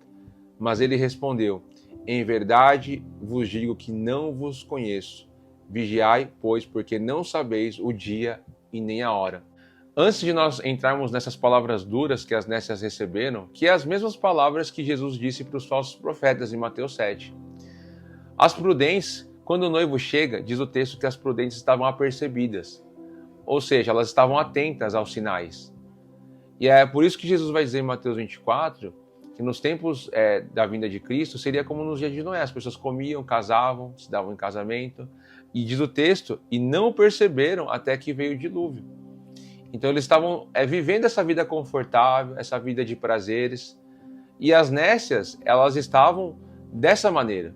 Mas ele respondeu, em verdade vos digo que não vos conheço. Vigiai, pois, porque não sabeis o dia e nem a hora. Antes de nós entrarmos nessas palavras duras que as nécias receberam, que é as mesmas palavras que Jesus disse para os falsos profetas em Mateus 7. As prudentes, quando o noivo chega, diz o texto que as prudentes estavam apercebidas. Ou seja, elas estavam atentas aos sinais. E é por isso que Jesus vai dizer em Mateus 24, que nos tempos da vinda de Cristo seria como nos dias de Noé. As pessoas comiam, casavam, se davam em casamento. E diz o texto, e não perceberam até que veio o dilúvio. Então eles estavam vivendo essa vida confortável, essa vida de prazeres. E as nécias, elas estavam dessa maneira.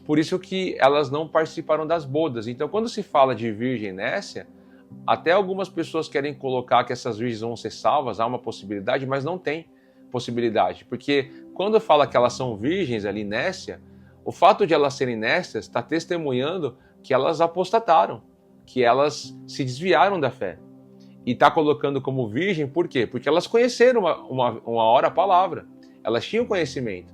Por isso que elas não participaram das bodas. Então, quando se fala de virgem nécia, até algumas pessoas querem colocar que essas virgens vão ser salvas, há uma possibilidade, mas não tem possibilidade. Porque quando fala que elas são virgens ali, nécia, o fato de elas serem nécias está testemunhando que elas apostataram, que elas se desviaram da fé. E está colocando como virgem, por quê? Porque elas conheceram uma hora a palavra, elas tinham conhecimento.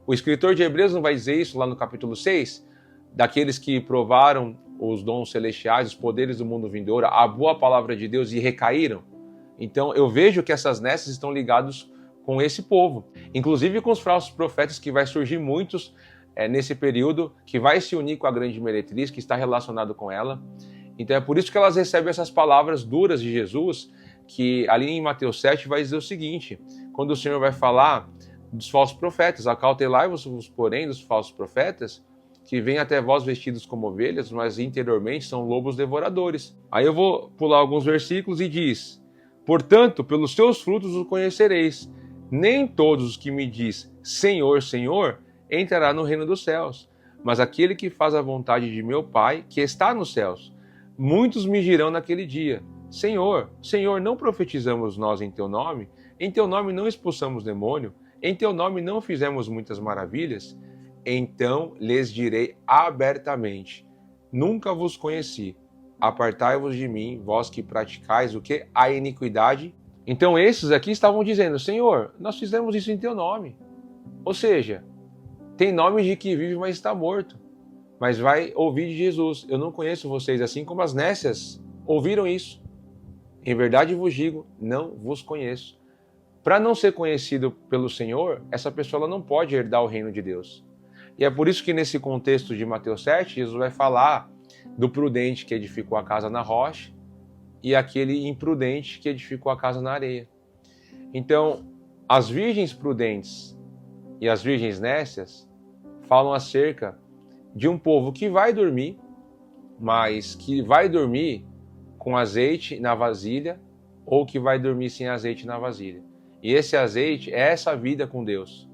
O escritor de Hebreus não vai dizer isso lá no capítulo 6, daqueles que provaram os dons celestiais, os poderes do mundo vindouro, a boa palavra de Deus e recaíram. Então eu vejo que essas nécias estão ligadas com esse povo, inclusive com os falsos profetas, que vai surgir muitos nesse período, que vai se unir com a grande meretriz, que está relacionado com ela. Então é por isso que elas recebem essas palavras duras de Jesus, que ali em Mateus 7 vai dizer o seguinte, quando o Senhor vai falar dos falsos profetas, acautelai-vos, porém, dos falsos profetas, que vêm até vós vestidos como ovelhas, mas interiormente são lobos devoradores. Aí eu vou pular alguns versículos e diz, portanto, pelos seus frutos os conhecereis. Nem todos os que me diz Senhor, Senhor, entrará no reino dos céus, mas aquele que faz a vontade de meu Pai, que está nos céus. Muitos me dirão naquele dia, Senhor, Senhor, não profetizamos nós em teu nome? Em teu nome não expulsamos demônio? Em teu nome não fizemos muitas maravilhas? Então lhes direi abertamente, nunca vos conheci. Apartai-vos de mim, vós que praticais o quê? A iniquidade. Então esses aqui estavam dizendo, Senhor, nós fizemos isso em teu nome. Ou seja, tem nome de que vive, mas está morto. Mas vai ouvir de Jesus, eu não conheço vocês, assim como as nécias ouviram isso. Em verdade vos digo, não vos conheço. Para não ser conhecido pelo Senhor, essa pessoa ela não pode herdar o reino de Deus. E é por isso que nesse contexto de Mateus 7, Jesus vai falar do prudente que edificou a casa na rocha e aquele imprudente que edificou a casa na areia. Então, as virgens prudentes e as virgens nécias falam acerca de um povo que vai dormir, mas que vai dormir com azeite na vasilha ou que vai dormir sem azeite na vasilha. E esse azeite é essa vida com Deus.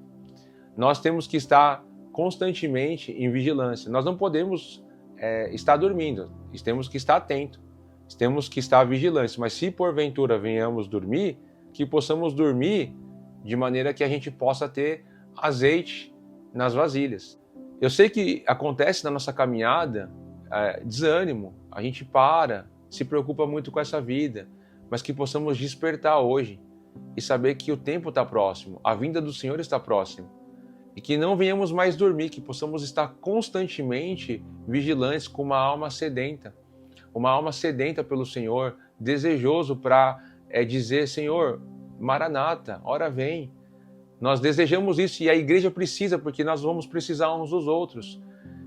Nós temos que estar constantemente em vigilância. Nós não podemos estar dormindo, temos que estar atentos, temos que estar vigilantes. Mas se porventura venhamos dormir, que possamos dormir de maneira que a gente possa ter azeite nas vasilhas. Eu sei que acontece na nossa caminhada desânimo, a gente se preocupa muito com essa vida, mas que possamos despertar hoje e saber que o tempo está próximo, a vinda do Senhor está próxima. E que não venhamos mais dormir, que possamos estar constantemente vigilantes com uma alma sedenta pelo Senhor, desejoso para dizer, Senhor, Maranata, ora vem. Nós desejamos isso e a igreja precisa, porque nós vamos precisar uns dos outros.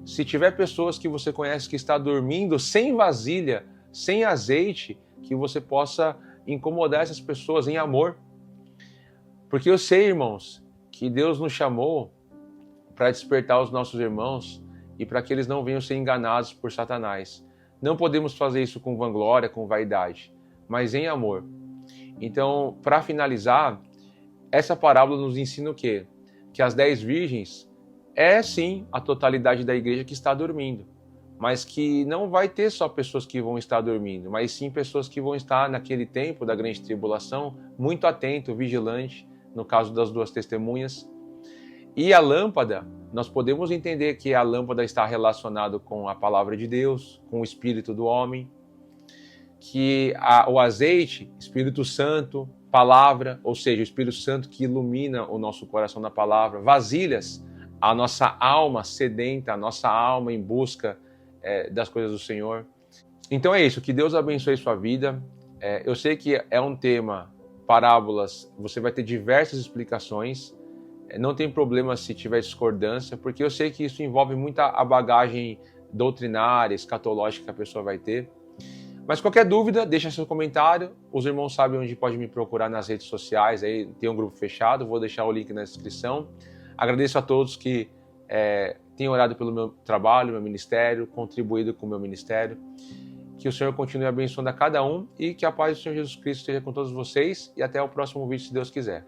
Se tiver pessoas que você conhece que está dormindo sem vasilha, sem azeite, que você possa incomodar essas pessoas em amor. Porque eu sei, irmãos, que Deus nos chamou para despertar os nossos irmãos e para que eles não venham ser enganados por Satanás. Não podemos fazer isso com vanglória, com vaidade, mas em amor. Então, para finalizar, essa parábola nos ensina o quê? Que as 10 virgens é sim a totalidade da igreja que está dormindo, mas que não vai ter só pessoas que vão estar dormindo, mas sim pessoas que vão estar naquele tempo da grande tribulação, muito atento, vigilante, no caso das 2 testemunhas. E a lâmpada, nós podemos entender que a lâmpada está relacionada com a palavra de Deus, com o espírito do homem, que o azeite, Espírito Santo, palavra, ou seja, o Espírito Santo que ilumina o nosso coração na palavra, vasilhas, a nossa alma sedenta, a nossa alma em busca das coisas do Senhor. Então é isso, que Deus abençoe sua vida. Eu sei que é um tema, parábolas, você vai ter diversas explicações, não tem problema se tiver discordância, porque eu sei que isso envolve muita a bagagem doutrinária, escatológica que a pessoa vai ter. Mas qualquer dúvida, deixa seu comentário. Os irmãos sabem onde pode me procurar nas redes sociais. Aí tem um grupo fechado, vou deixar o link na descrição. Agradeço a todos que têm orado pelo meu trabalho, meu ministério, contribuído com o meu ministério. Que o Senhor continue abençoando a cada um e que a paz do Senhor Jesus Cristo esteja com todos vocês. E até o próximo vídeo, se Deus quiser.